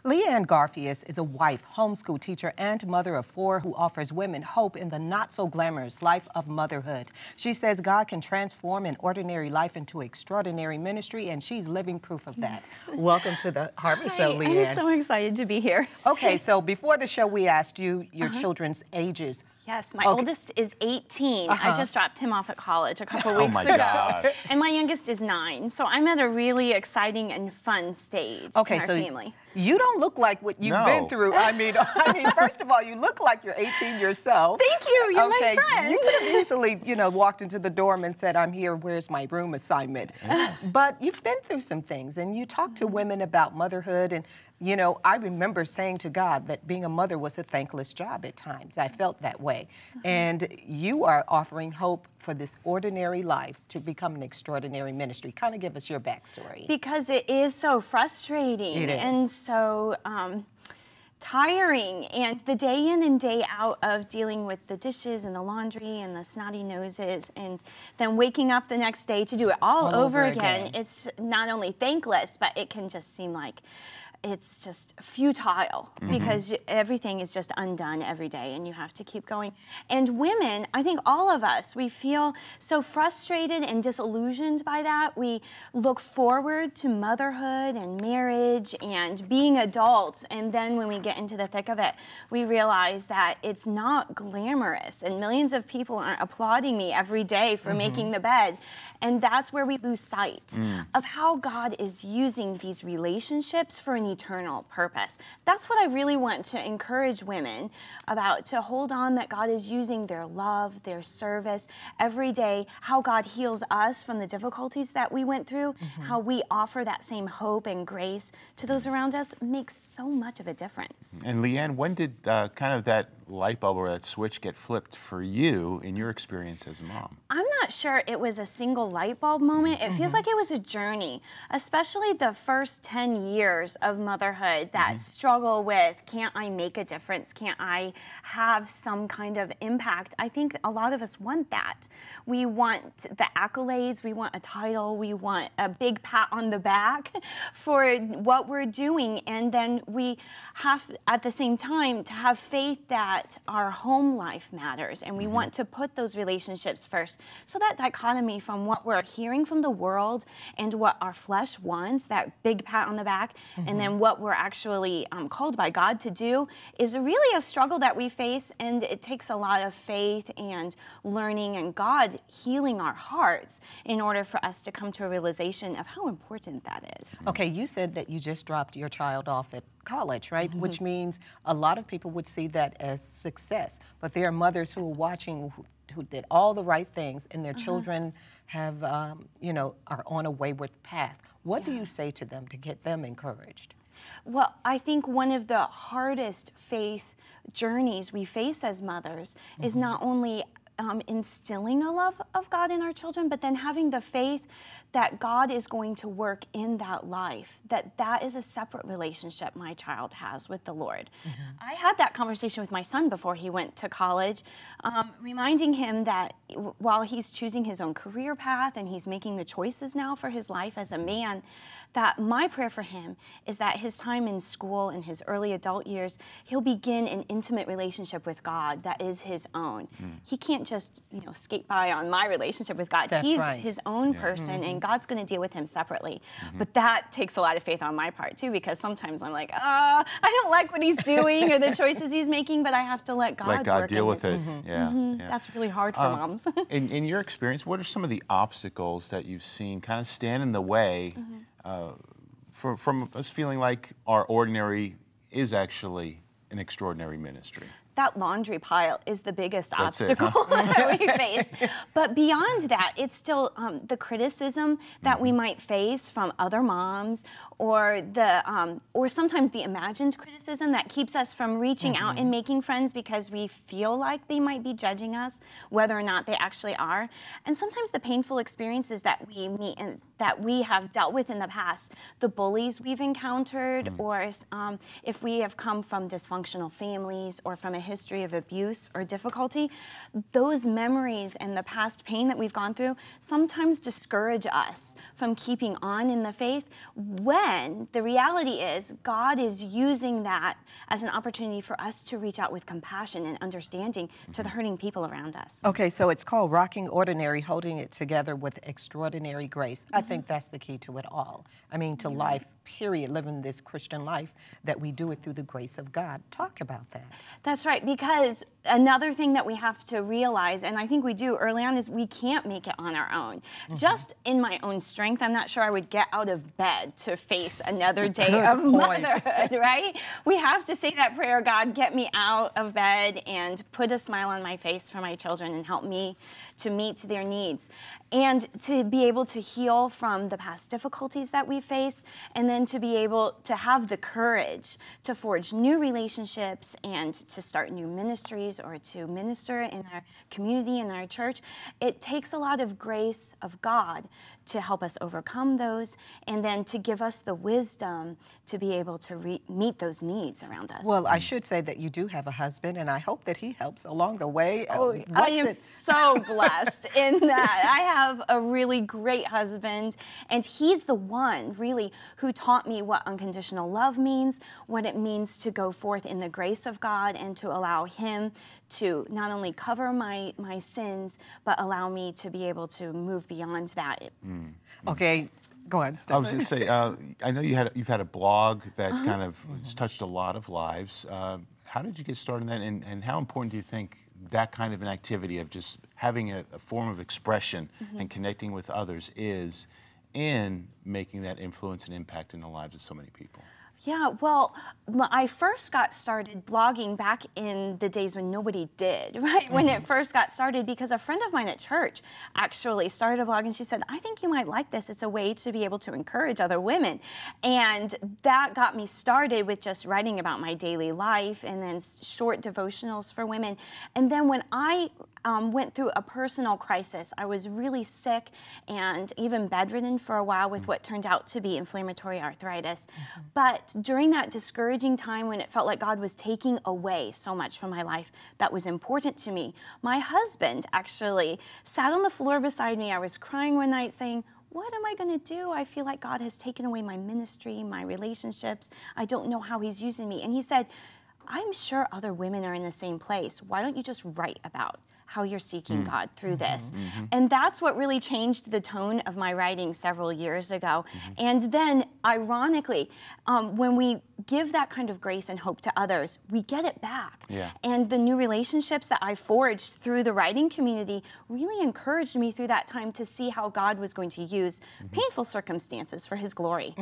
Lea Ann Garfias is a wife, homeschool teacher, and mother of 4 who offers women hope in the not-so-glamorous life of motherhood. She says God can transform an ordinary life into extraordinary ministry, and she's living proof of that. Welcome to the Harvest Show, Lea Ann. I'm so excited to be here. Okay, so before the show, we asked you your children's ages. Yes, my oldest is 18. I just dropped him off at college a couple weeks ago. Gosh. And my youngest is 9. So I'm at a really exciting and fun stage in our family. You don't look like what you've been through. I mean, first of all, you look like you're 18 yourself. Thank you. You're my friend. You could have easily, walked into the dorm and said, "I'm here. Where's my room assignment?" But you've been through some things, and you talk to women about motherhood. And I remember saying to God that being a mother was a thankless job at times. I felt that way, and you are offering hope for this ordinary life to become an extraordinary ministry. Kind of give us your backstory. Because it is so frustrating. It is. And so tiring, and the day in and day out of dealing with the dishes and the laundry and the snotty noses, and then waking up the next day to do it all over again. It's not only thankless, but it can just seem like it's just futile because everything is just undone every day and you have to keep going. And women, I think all of us, we feel so frustrated and disillusioned by that. We look forward to motherhood and marriage and being adults, and then when we get into the thick of it, we realize that it's not glamorous, and millions of people aren't applauding me every day for making the bed. And that's where we lose sight of how God is using these relationships for an eternal purpose. That's what I really want to encourage women about, to hold on that God is using their love, their service every day, how God heals us from the difficulties that we went through, how we offer that same hope and grace to those around us makes so much of a difference. And Lea Ann, when did kind of that light bulb or that switch get flipped for you in your experience as a mom? I'm not sure it was a single light bulb moment. It feels like it was a journey, especially the first 10 years of motherhood, that struggle with, can't I make a difference? Can't I have some kind of impact? I think a lot of us want that. We want the accolades, we want a title, we want a big pat on the back for what we're doing. And then we have, at the same time, to have faith that our home life matters, and we want to put those relationships first. So that dichotomy from what we're hearing from the world and what our flesh wants, that big pat on the back, and then what we're actually called by God to do, is really a struggle that we face, and it takes a lot of faith and learning and God healing our hearts in order for us to come to a realization of how important that is. Okay, you said that you just dropped your child off at college, right? Which means a lot of people would see that as success, but there are mothers who are watching who did all the right things, and their children have, are on a wayward path. What do you say to them to get them encouraged? Well, I think one of the hardest faith journeys we face as mothers is not only instilling a love of God in our children, but then having the faith that God is going to work in that life, that is a separate relationship my child has with the Lord. I had that conversation with my son before he went to college, reminding him that while he's choosing his own career path and he's making the choices now for his life as a man, that my prayer for him is that his time in school in his early adult years, he'll begin an intimate relationship with God that is his own. He can't just skate by on my relationship with God. He's his own person, and God's going to deal with him separately. But that takes a lot of faith on my part too, because sometimes I'm like, I don't like what he's doing or the choices he's making, but I have to let God work deal with it. That's really hard for moms. In your experience, what are some of the obstacles that you've seen kind of stand in the way from us feeling like our ordinary is actually an extraordinary ministry? That laundry pile is the biggest obstacle that we face. But beyond that, it's still the criticism that we might face from other moms, or or sometimes the imagined criticism that keeps us from reaching out and making friends because we feel like they might be judging us, whether or not they actually are. And sometimes the painful experiences that we meet that we have dealt with in the past, the bullies we've encountered, or if we have come from dysfunctional families or from a history of abuse or difficulty, those memories and the past pain that we've gone through sometimes discourage us from keeping on in the faith, when the reality is God is using that as an opportunity for us to reach out with compassion and understanding to the hurting people around us. Okay, so it's called Rocking Ordinary, Holding It Together with Extraordinary Grace. I think that's the key to it all. I mean, to life, period, living this Christian life, that we do it through the grace of God. Talk about that. That's right, because another thing that we have to realize, and I think we do early on, is we can't make it on our own. Just in my own strength, I'm not sure I would get out of bed to face another day of motherhood, right? We have to say that prayer, God, get me out of bed and put a smile on my face for my children and help me to meet their needs. And to be able to heal from the past difficulties that we face, and then to be able to have the courage to forge new relationships and to start new ministries or to minister in our community, in our church. It takes a lot of grace of God to help us overcome those, and then to give us the wisdom to be able to meet those needs around us. Well, I should say that you do have a husband, and I hope that he helps along the way. I am so blessed in that. I have a really great husband, and he's the one really who taught me what unconditional love means, what it means to go forth in the grace of God, and to allow him to not only cover my sins, but allow me to be able to move beyond that. Okay, go ahead, Stephen. I was going to say, I know you've had a blog that kind of has touched a lot of lives. How did you get started in that, and how important do you think that kind of an activity of just having a form of expression and connecting with others is in making that influence and impact in the lives of so many people? Yeah, well, I first got started blogging back in the days when nobody did, right? When it first got started, because a friend of mine at church actually started a blog, and she said, I think you might like this. It's a way to be able to encourage other women. And that got me started with just writing about my daily life, and then short devotionals for women. And then when I went through a personal crisis, I was really sick and even bedridden for a while with what turned out to be inflammatory arthritis. But during that discouraging time when it felt like God was taking away so much from my life that was important to me, my husband actually sat on the floor beside me. I was crying one night saying, what am I going to do? I feel like God has taken away my ministry, my relationships. I don't know how he's using me. And he said, I'm sure other women are in the same place. Why don't you just write about how you're seeking God through this? And that's what really changed the tone of my writing several years ago. And then, ironically, when we give that kind of grace and hope to others, we get it back. And the new relationships that I forged through the writing community really encouraged me through that time to see how God was going to use painful circumstances for his glory.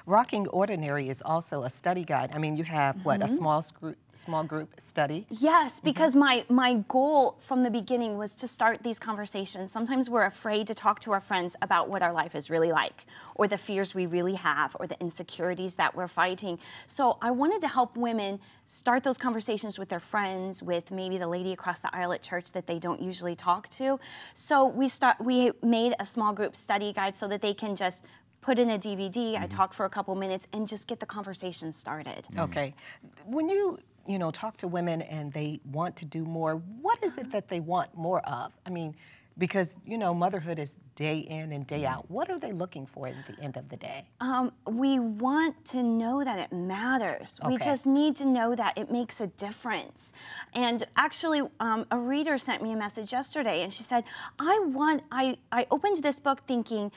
Rocking Ordinary is also a study guide. I mean, you have, what, a small group study? Yes, because my goal from the beginning was to start these conversations. Sometimes we're afraid to talk to our friends about what our life is really like, or the fears we really have, or the insecurities that we're fighting. So I wanted to help women start those conversations with their friends, with maybe the lady across the aisle at church that they don't usually talk to. So we made a small group study guide so that they can just put in a DVD, I talk for a couple minutes, and just get the conversation started. Okay. When you talk to women and they want to do more, what is it that they want more of? I mean, because, motherhood is day in and day out. What are they looking for at the end of the day? We want to know that it matters. We just need to know that it makes a difference. And actually, a reader sent me a message yesterday, and she said, I opened this book thinking,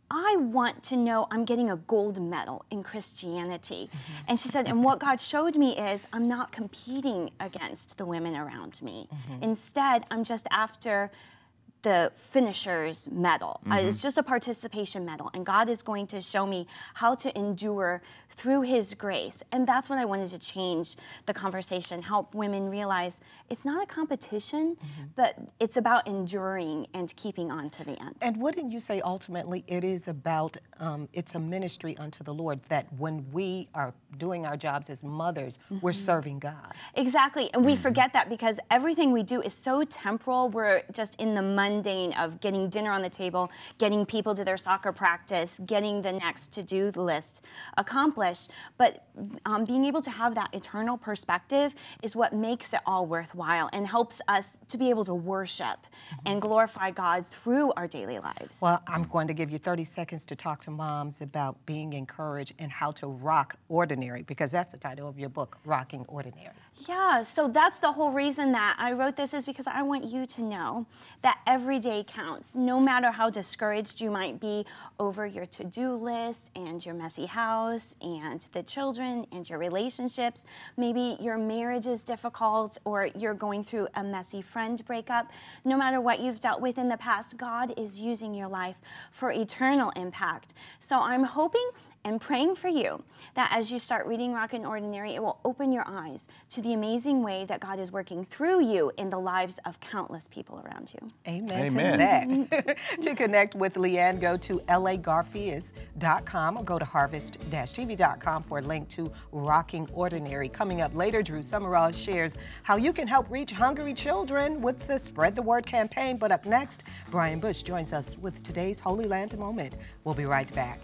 I want to know I'm getting a gold medal in Christianity. And she said, and what God showed me is I'm not competing against the women around me. Instead, I'm just after the finisher's medal. It's just a participation medal, and God is going to show me how to endure through his grace. And that's what I wanted to change the conversation, help women realize it's not a competition, but it's about enduring and keeping on to the end. And wouldn't you say ultimately it is about, it's a ministry unto the Lord, that when we are doing our jobs as mothers, we're serving God? Exactly, and we forget that because everything we do is so temporal. We're just in the mundane mundane of getting dinner on the table, getting people to their soccer practice, getting the next to-do list accomplished. But being able to have that eternal perspective is what makes it all worthwhile and helps us to be able to worship and glorify God through our daily lives. Well, I'm going to give you 30 seconds to talk to moms about being encouraged and how to rock ordinary, because that's the title of your book, Rocking Ordinary. Yeah, so that's the whole reason that I wrote this, is because I want you to know that every day counts, no matter how discouraged you might be over your to-do list and your messy house and the children and your relationships. Maybe your marriage is difficult or you're going through a messy friend breakup. No matter what you've dealt with in the past, God is using your life for eternal impact. So I'm hoping and praying for you that as you start reading Rockin' Ordinary, it will open your eyes to the amazing way that God is working through you in the lives of countless people around you. Amen, Amen. to that. To connect with Lea Ann, go to lagarfias.com or go to harvest-tv.com for a link to Rocking Ordinary. Coming up later, Drew Summerall shares how you can help reach hungry children with the Spread the Word campaign. But up next, Brian Bush joins us with today's Holy Land moment. We'll be right back.